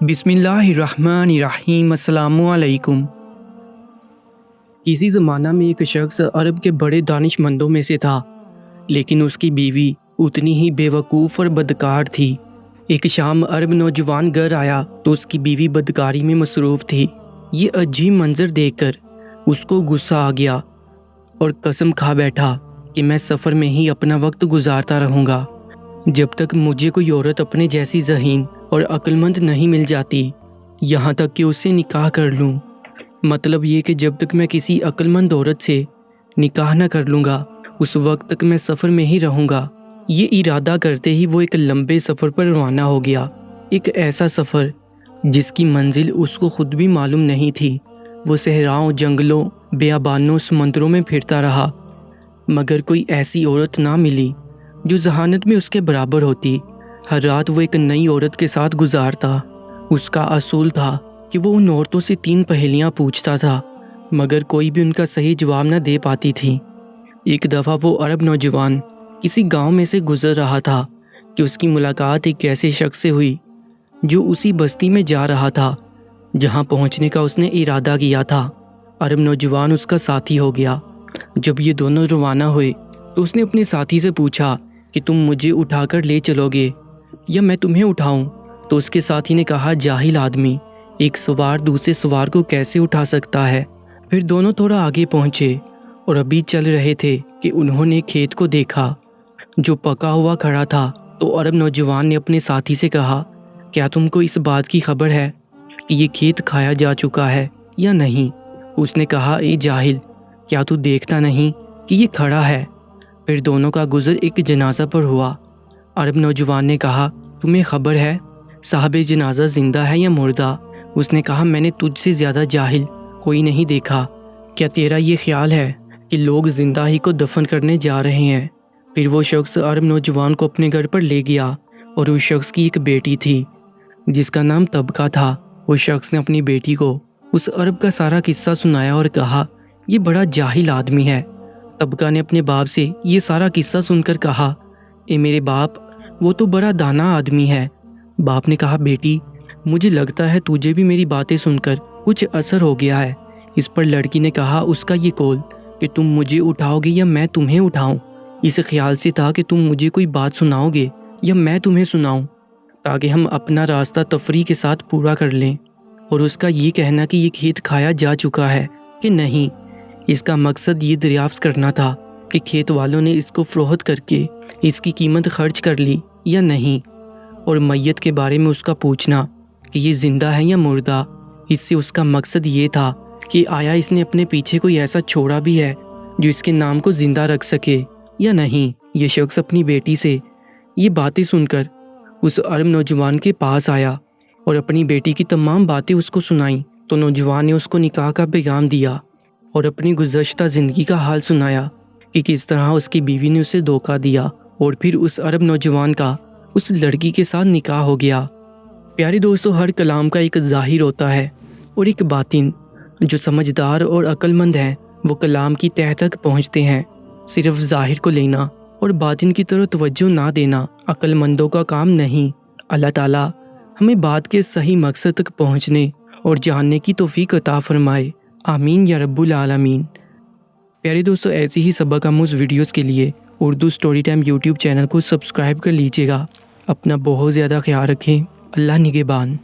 بسم اللہ الرحمن الرحیم۔ السلام علیکم۔ کسی زمانہ میں ایک شخص عرب کے بڑے دانش مندوں میں سے تھا، لیکن اس کی بیوی اتنی ہی بے وقوف اور بدکار تھی۔ ایک شام عرب نوجوان گھر آیا تو اس کی بیوی بدکاری میں مصروف تھی۔ یہ عجیب منظر دیکھ کر اس کو غصہ آ گیا اور قسم کھا بیٹھا کہ میں سفر میں ہی اپنا وقت گزارتا رہوں گا جب تک مجھے کوئی عورت اپنے جیسی ذہین اور عقل مند نہیں مل جاتی، یہاں تک کہ اس سے نکاح کر لوں۔ مطلب یہ کہ جب تک میں کسی عقل مند عورت سے نکاح نہ کر لوں گا اس وقت تک میں سفر میں ہی رہوں گا۔ یہ ارادہ کرتے ہی وہ ایک لمبے سفر پر روانہ ہو گیا، ایک ایسا سفر جس کی منزل اس کو خود بھی معلوم نہیں تھی۔ وہ صحراؤں، جنگلوں، بیابانوں، سمندروں میں پھرتا رہا، مگر کوئی ایسی عورت نہ ملی جو ذہانت میں اس کے برابر ہوتی۔ ہر رات وہ ایک نئی عورت کے ساتھ گزارتا۔ اس کا اصول تھا کہ وہ ان عورتوں سے 3 پہیلیاں پوچھتا تھا، مگر کوئی بھی ان کا صحیح جواب نہ دے پاتی تھی۔ ایک دفعہ وہ عرب نوجوان کسی گاؤں میں سے گزر رہا تھا کہ اس کی ملاقات ایک ایسے شخص سے ہوئی جو اسی بستی میں جا رہا تھا جہاں پہنچنے کا اس نے ارادہ کیا تھا۔ عرب نوجوان اس کا ساتھی ہو گیا۔ جب یہ دونوں روانہ ہوئے تو اس نے اپنے ساتھی سے پوچھا کہ تم مجھے اٹھا کر لے چلو گے یا میں تمہیں اٹھاؤں؟ تو اس کے ساتھی نے کہا، جاہل آدمی، ایک سوار دوسرے سوار کو کیسے اٹھا سکتا ہے؟ پھر دونوں تھوڑا آگے پہنچے اور ابھی چل رہے تھے کہ انہوں نے کھیت کو دیکھا جو پکا ہوا کھڑا تھا۔ تو عرب نوجوان نے اپنے ساتھی سے کہا، کیا تم کو اس بات کی خبر ہے کہ یہ کھیت کھایا جا چکا ہے یا نہیں؟ اس نے کہا، اے جاہل، کیا تو دیکھتا نہیں کہ یہ کھڑا ہے؟ پھر دونوں کا گزر ایک جنازہ پر ہوا۔ عرب نوجوان نے کہا، تمہیں خبر ہے صاحب جنازہ زندہ ہے یا مردہ؟ اس نے کہا، میں نے تجھ سے زیادہ جاہل کوئی نہیں دیکھا۔ کیا تیرا یہ خیال ہے کہ لوگ زندہ ہی کو دفن کرنے جا رہے ہیں؟ پھر وہ شخص عرب نوجوان کو اپنے گھر پر لے گیا اور اس شخص کی ایک بیٹی تھی جس کا نام طبقہ تھا۔ اس شخص نے اپنی بیٹی کو اس عرب کا سارا قصہ سنایا اور کہا، یہ بڑا جاہل آدمی ہے۔ طبقہ نے اپنے باپ سے یہ سارا قصہ سن کر کہا، اے میرے باپ، وہ تو بڑا دانا آدمی ہے۔ باپ نے کہا، بیٹی، مجھے لگتا ہے تجھے بھی میری باتیں سن کر کچھ اثر ہو گیا ہے۔ اس پر لڑکی نے کہا، اس کا یہ قول کہ تم مجھے اٹھاؤ گے یا میں تمہیں اٹھاؤں، اس خیال سے تھا کہ تم مجھے کوئی بات سناؤ گے یا میں تمہیں سناؤں، تاکہ ہم اپنا راستہ تفریح کے ساتھ پورا کر لیں۔ اور اس کا یہ کہنا کہ یہ کھیت کھایا جا چکا ہے کہ نہیں، اس کا مقصد یہ دریافت کرنا تھا کہ کھیت والوں نے اس کو فروخت کر کے اس کی قیمت خرچ کر لی یا نہیں، اور میت کے بارے میں اس کا پوچھنا کہ یہ زندہ ہے یا مردہ۔ اس سے اس کا مقصد یہ تھا کہ آیا اس نے اپنے پیچھے کوئی ایسا چھوڑا بھی ہے جو اس کے نام کو زندہ رکھ سکے یا نہیں۔ یہ شخص اپنی بیٹی سے یہ باتیں سن کر اس عرب نوجوان کے پاس آیا اور اپنی بیٹی کی تمام باتیں اس کو سنائیں۔ تو نوجوان نے اس کو نکاح کا پیغام دیا اور اپنی گزشتہ زندگی کا حال سنایا کہ کس طرح اس کی بیوی نے اسے دھوکہ دیا، اور پھر اس عرب نوجوان کا اس لڑکی کے ساتھ نکاح ہو گیا۔ پیارے دوستو، ہر کلام کا ایک ظاہر ہوتا ہے اور ایک باطن۔ جو سمجھدار اور عقل مند ہیں وہ کلام کی تہہ تک پہنچتے ہیں۔ صرف ظاہر کو لینا اور باطن کی طرف توجہ نہ دینا عقل مندوں کا کام نہیں۔ اللہ تعالیٰ ہمیں بات کے صحیح مقصد تک پہنچنے اور جاننے کی توفیق عطا فرمائے، آمین یا رب العالمین۔ پیارے دوستو، ایسی ہی سبق آموز ویڈیوز کے لیے Urdu story time YouTube channel کو سبسکرائب کر لیجیے گا۔ اپنا بہت زیادہ خیال رکھیں۔ اللہ نگہبان۔